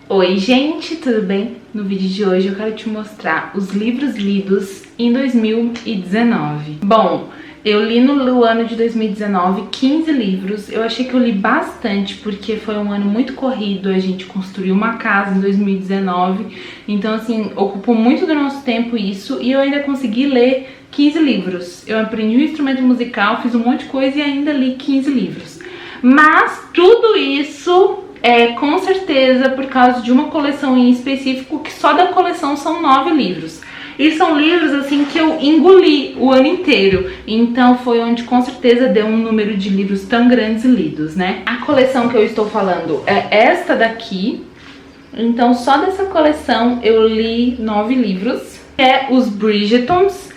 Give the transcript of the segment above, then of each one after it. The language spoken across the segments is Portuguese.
Oi gente, tudo bem? No vídeo de hoje eu quero te mostrar os livros lidos em 2019. Bom, eu li no ano de 2019 15 livros. Eu achei que eu li bastante porque foi um ano muito corrido. A gente construiu uma casa em 2019, então assim, ocupou muito do nosso tempo isso. E eu ainda consegui ler 15 livros. Eu aprendi um instrumento musical, fiz um monte de coisa e ainda li 15 livros. Mas tudo isso é com certeza por causa de uma coleção em específico, que só da coleção são 9 livros. E são livros assim que eu engoli o ano inteiro. Então foi onde com certeza deu um número de livros tão grandes lidos, né? A coleção que eu estou falando é esta daqui. Então só dessa coleção eu li 9 livros. É os Bridgertons.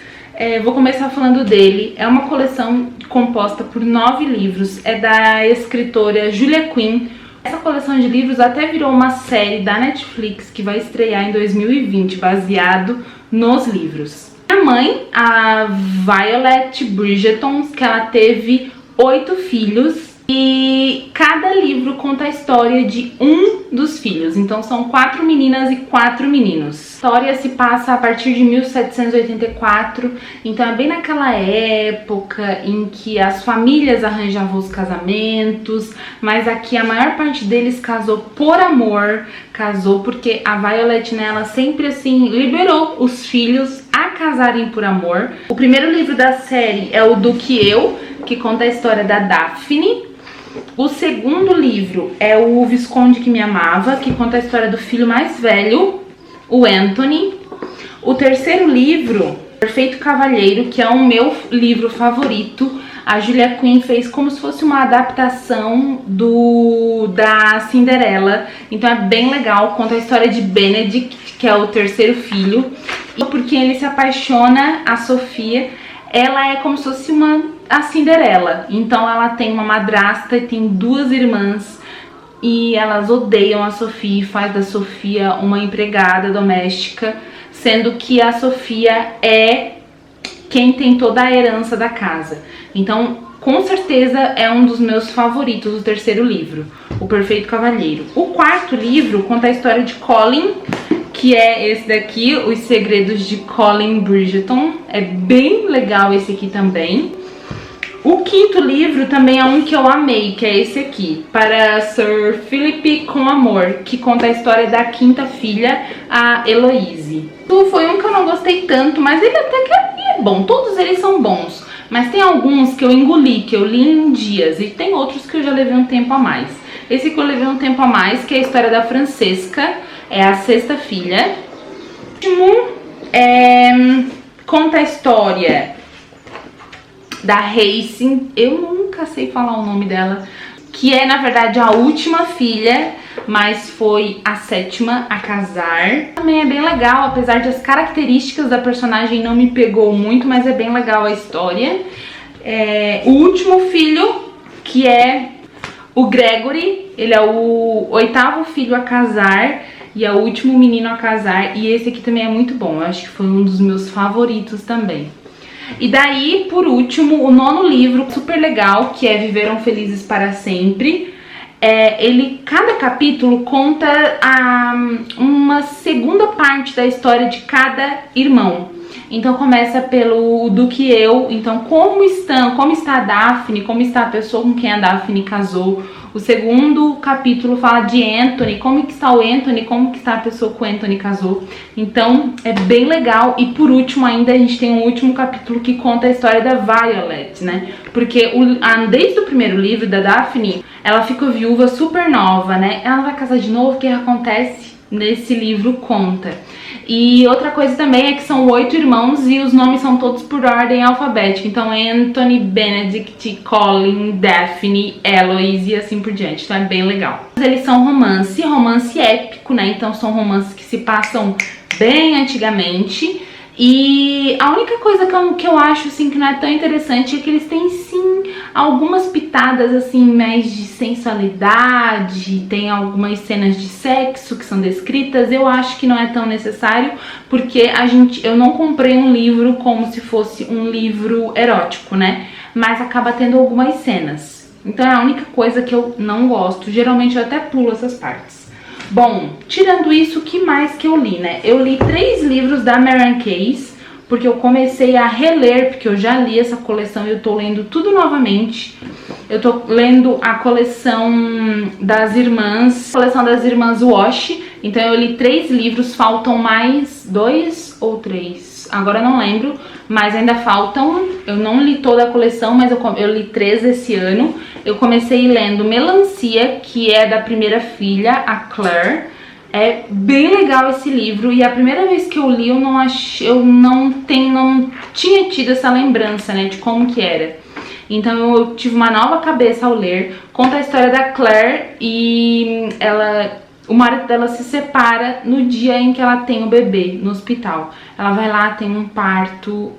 Vou começar falando dele. É uma coleção composta por 9 livros. É da escritora Julia Quinn. Essa coleção de livros até virou uma série da Netflix que vai estrear em 2020, baseado nos livros. Minha mãe, a Violet Bridgerton, que ela teve 8 filhos e cada livro conta a história de um dos filhos. Então são 4 meninas e 4 meninos. A história se passa a partir de 1784, então é bem naquela época em que as famílias arranjavam os casamentos, mas aqui a maior parte deles casou por amor, casou porque a Violet, né, ela sempre assim liberou os filhos a casarem por amor. O primeiro livro da série é o Do Que Eu, que conta a história da Daphne. O segundo livro é o Visconde que Me Amava, que conta a história do filho mais velho, o Anthony. O terceiro livro, Perfeito Cavalheiro, que é o meu livro favorito. A Julia Quinn fez como se fosse uma adaptação da Cinderela. Então é bem legal, conta a história de Benedict, que é o terceiro filho. E por quem ele se apaixona, a Sofia, ela é como se fosse a Cinderela. Então ela tem uma madrasta e tem 2 irmãs. E elas odeiam a Sofia e faz da Sofia uma empregada doméstica, sendo que a Sofia é quem tem toda a herança da casa. Então, com certeza é um dos meus favoritos, o terceiro livro, O Perfeito Cavalheiro. O quarto livro conta a história de Colin, que é esse daqui, Os Segredos de Colin Bridgerton. É bem legal esse aqui também. O quinto livro também é um que eu amei, que é esse aqui, Para Sir Philip com Amor, que conta a história da quinta filha, a Heloise. Foi um que eu não gostei tanto, mas ele até que é bom, todos eles são bons. Mas tem alguns que eu engoli, que eu li em dias, e tem outros que eu já levei um tempo a mais. Esse que eu levei um tempo a mais, que é a história da Francesca, é a sexta filha. O último conta a história da Racing, eu nunca sei falar o nome dela, que é na verdade a última filha, mas foi a 7ª a casar. Também é bem legal, apesar de as características da personagem não me pegou muito, mas é bem legal a história. O último filho, que é o Gregory, ele é o 8º filho a casar e é o último menino a casar, e esse aqui também é muito bom, eu acho que foi um dos meus favoritos também. E daí, por último, o 9º livro, super legal, que é Viveram Felizes para Sempre. Cada capítulo conta uma segunda parte da história de cada irmão. Então começa pelo Do Que Eu, então como está a Daphne, como está a pessoa com quem a Daphne casou. O segundo capítulo fala de Anthony, como que está o Anthony, como que está a pessoa com o Anthony casou. Então é bem legal. E por último ainda a gente tem um último capítulo que conta a história da Violet, né? Porque desde o primeiro livro da Daphne, ela ficou viúva super nova, né? Ela vai casar de novo, o que acontece? Nesse livro conta. E outra coisa também é que são 8 irmãos e os nomes são todos por ordem alfabética. Então Anthony, Benedict, Colin, Daphne, Eloise e assim por diante. Então é bem legal. Eles são romance épico, né? Então são romances que se passam bem antigamente. E a única coisa que eu acho assim que não é tão interessante é que eles têm sim algumas pitadas assim mais de sensualidade, tem algumas cenas de sexo que são descritas. Eu acho que não é tão necessário, porque eu não comprei um livro como se fosse um livro erótico, né? Mas acaba tendo algumas cenas. Então é a única coisa que eu não gosto. Geralmente eu até pulo essas partes. Bom, tirando isso, o que mais que eu li, né? Eu li 3 livros da Mary Case, porque eu comecei a reler, porque eu já li essa coleção e eu tô lendo tudo novamente. Eu tô lendo a coleção das irmãs Wash. Então eu li 3 livros, faltam mais 2 ou 3, agora eu não lembro, mas ainda faltam. Eu não li toda a coleção, mas eu li 3 esse ano. Eu comecei lendo Melancia, que é da primeira filha, a Claire. É bem legal esse livro, e a primeira vez que eu li eu não tinha tido essa lembrança, né, de como que era. Então eu tive uma nova cabeça ao ler. Conta a história da Claire e o marido dela se separa no dia em que ela tem o bebê no hospital. Ela vai lá, tem um parto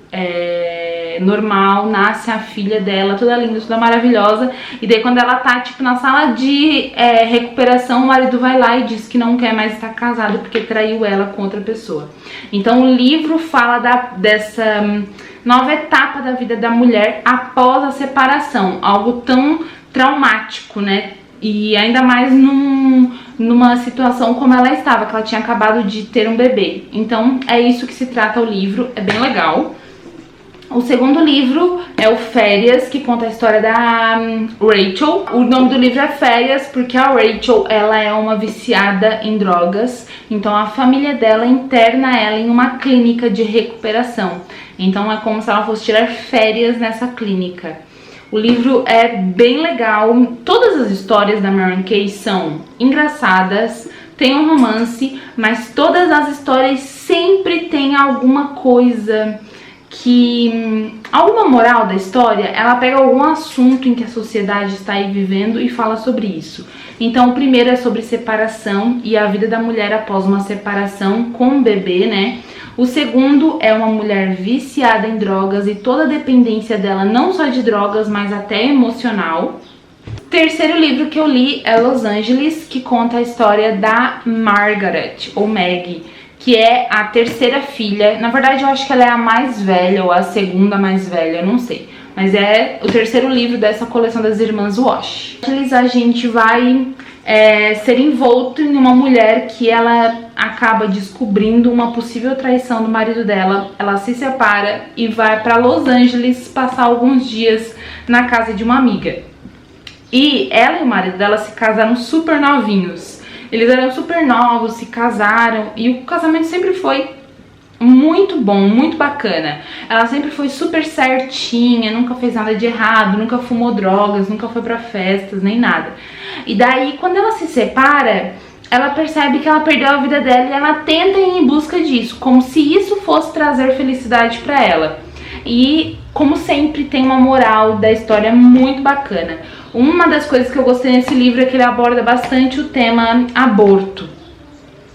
normal, nasce a filha dela, toda linda, toda maravilhosa. E daí quando ela tá, tipo, na sala de recuperação, o marido vai lá e diz que não quer mais estar casado porque traiu ela com outra pessoa. Então o livro fala dessa nova etapa da vida da mulher após a separação. Algo tão traumático, né? E ainda mais numa situação como ela estava, que ela tinha acabado de ter um bebê. Então é isso que se trata o livro, é bem legal. O segundo livro é o Férias, que conta a história da Rachel. O nome do livro é Férias porque a Rachel, ela é uma viciada em drogas. Então a família dela interna ela em uma clínica de recuperação. Então é como se ela fosse tirar férias nessa clínica. O livro é bem legal. Todas as histórias da Mary Case são engraçadas, tem um romance, mas todas as histórias sempre tem alguma coisa alguma moral da história. Ela pega algum assunto em que a sociedade está aí vivendo e fala sobre isso. Então o primeiro é sobre separação e a vida da mulher após uma separação com um bebê, né? O segundo é uma mulher viciada em drogas e toda a dependência dela, não só de drogas, mas até emocional. O terceiro livro que eu li é Los Angeles, que conta a história da Margaret, ou Maggie, que é a terceira filha. Na verdade eu acho que ela é a mais velha ou a segunda mais velha, eu não sei. Mas é o terceiro livro dessa coleção das irmãs Wash. A gente vai ser envolto em uma mulher que ela acaba descobrindo uma possível traição do marido dela. Ela se separa e vai para Los Angeles passar alguns dias na casa de uma amiga. E ela e o marido dela se casaram super novinhos. Eles eram super novos, se casaram e o casamento sempre foi muito bom, muito bacana. Ela sempre foi super certinha, nunca fez nada de errado, nunca fumou drogas, nunca foi pra festas, nem nada. E daí, quando ela se separa, ela percebe que ela perdeu a vida dela e ela tenta ir em busca disso, como se isso fosse trazer felicidade pra ela. E, como sempre, tem uma moral da história muito bacana. Uma das coisas que eu gostei nesse livro é que ele aborda bastante o tema aborto.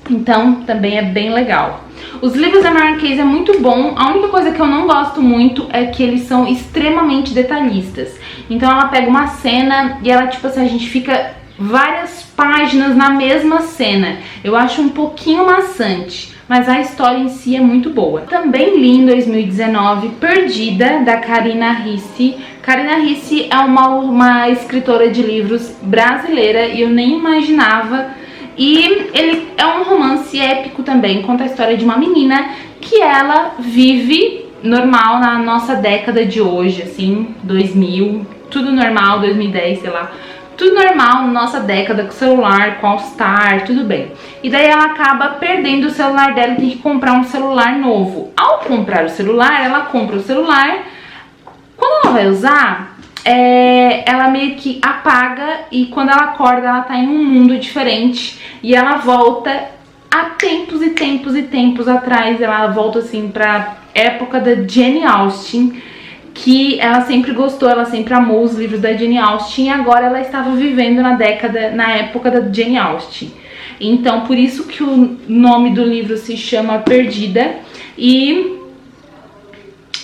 Então, também é bem legal. Os livros da Mary Case é muito bom. A única coisa que eu não gosto muito é que eles são extremamente detalhistas. Então ela pega uma cena e ela, tipo assim, a gente fica várias páginas na mesma cena. Eu acho um pouquinho maçante, mas a história em si é muito boa. Também li em 2019 Perdida, da Karina Ricci. Karina Ricci é uma escritora de livros brasileira e eu nem imaginava. E ele é um romance épico também, conta a história de uma menina que ela vive normal na nossa década de hoje, assim, 2000, tudo normal, 2010, sei lá, tudo normal na nossa década, com celular, com All-Star, tudo bem. E daí ela acaba perdendo o celular dela e tem que comprar um celular novo. Ao comprar o celular, ela compra o celular, quando ela vai usar, ela meio que apaga e quando ela acorda ela tá em um mundo diferente e ela volta a tempos e tempos e tempos atrás. Ela volta assim pra época da Jane Austen, que ela sempre gostou, ela sempre amou os livros da Jane Austen e agora ela estava vivendo na época da Jane Austen. Então por isso que o nome do livro se chama Perdida. E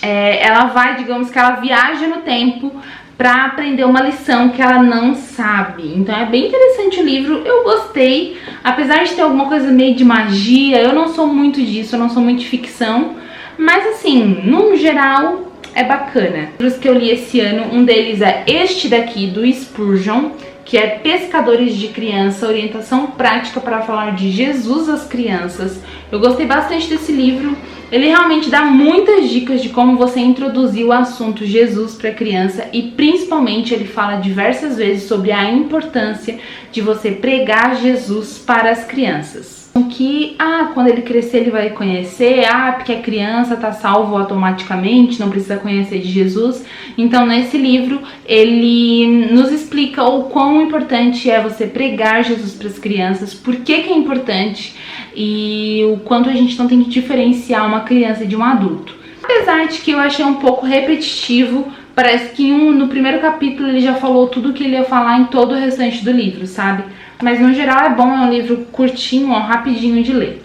ela vai, digamos que ela viaja no tempo pra aprender uma lição que ela não sabe. Então é bem interessante o livro, eu gostei. Apesar de ter alguma coisa meio de magia, eu não sou muito disso, eu não sou muito de ficção. Mas assim, no geral, é bacana. Os que eu li esse ano, um deles é este daqui, do Spurgeon, que é Pescadores de Criança, orientação prática para falar de Jesus às crianças. Eu gostei bastante desse livro. Ele realmente dá muitas dicas de como você introduzir o assunto Jesus para a criança e principalmente ele fala diversas vezes sobre a importância de você pregar Jesus para as crianças. Que, quando ele crescer ele vai conhecer, porque a criança tá salvo automaticamente, não precisa conhecer de Jesus. Então nesse livro ele nos explica o quão importante é você pregar Jesus para as crianças, por que é importante e o quanto a gente não tem que diferenciar uma criança de um adulto. Apesar de que eu achei um pouco repetitivo, parece que no primeiro capítulo ele já falou tudo o que ele ia falar em todo o restante do livro, sabe? Mas no geral é bom, é um livro curtinho, rapidinho de ler.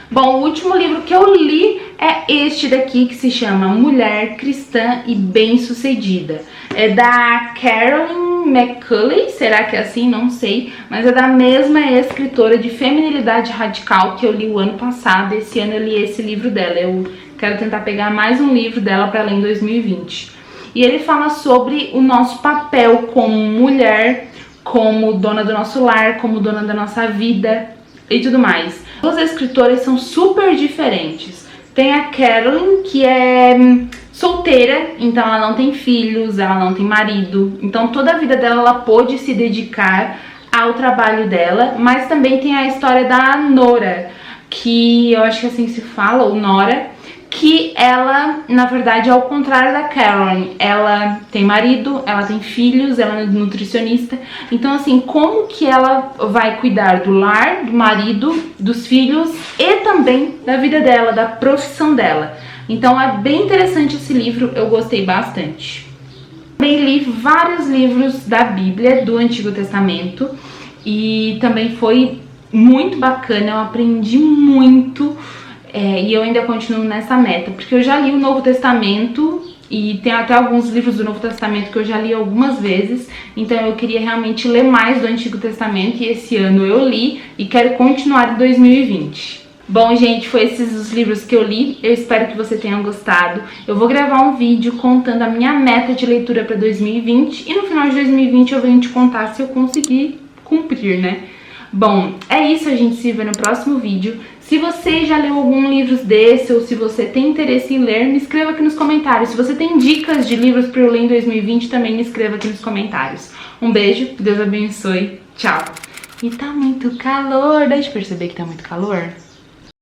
Bom, o último livro que eu li é este daqui, que se chama Mulher Cristã e Bem-Sucedida. É da Carolyn McCulley, será que é assim? Não sei. Mas é da mesma escritora de Feminilidade Radical que eu li o ano passado. Esse ano eu li esse livro dela. Eu quero tentar pegar mais um livro dela para ler em 2020. E ele fala sobre o nosso papel como mulher, como dona do nosso lar, como dona da nossa vida e tudo mais. As escritoras são super diferentes. Tem a Carolyn, que é solteira, então ela não tem filhos, ela não tem marido. Então toda a vida dela ela pôde se dedicar ao trabalho dela. Mas também tem a história da Nora, que eu acho que assim se fala, ou Nora, que ela, na verdade, é ao contrário da Carolyn. Ela tem marido, ela tem filhos, ela é nutricionista. Então, assim, como que ela vai cuidar do lar, do marido, dos filhos e também da vida dela, da profissão dela. Então, é bem interessante esse livro, eu gostei bastante. Também li vários livros da Bíblia, do Antigo Testamento, e também foi muito bacana, eu aprendi muito. E eu ainda continuo nessa meta, porque eu já li o Novo Testamento e tem até alguns livros do Novo Testamento que eu já li algumas vezes, então eu queria realmente ler mais do Antigo Testamento e esse ano eu li e quero continuar em 2020. Bom, gente, foi esses os livros que eu li, eu espero que você tenha gostado. Eu vou gravar um vídeo contando a minha meta de leitura para 2020 e no final de 2020 eu venho te contar se eu conseguir cumprir, né? Bom, é isso, a gente se vê no próximo vídeo. Se você já leu algum livro desse ou se você tem interesse em ler, me escreva aqui nos comentários. Se você tem dicas de livros para eu ler em 2020, também me escreva aqui nos comentários. Um beijo, Deus abençoe, tchau. E tá muito calor, dá de perceber que tá muito calor?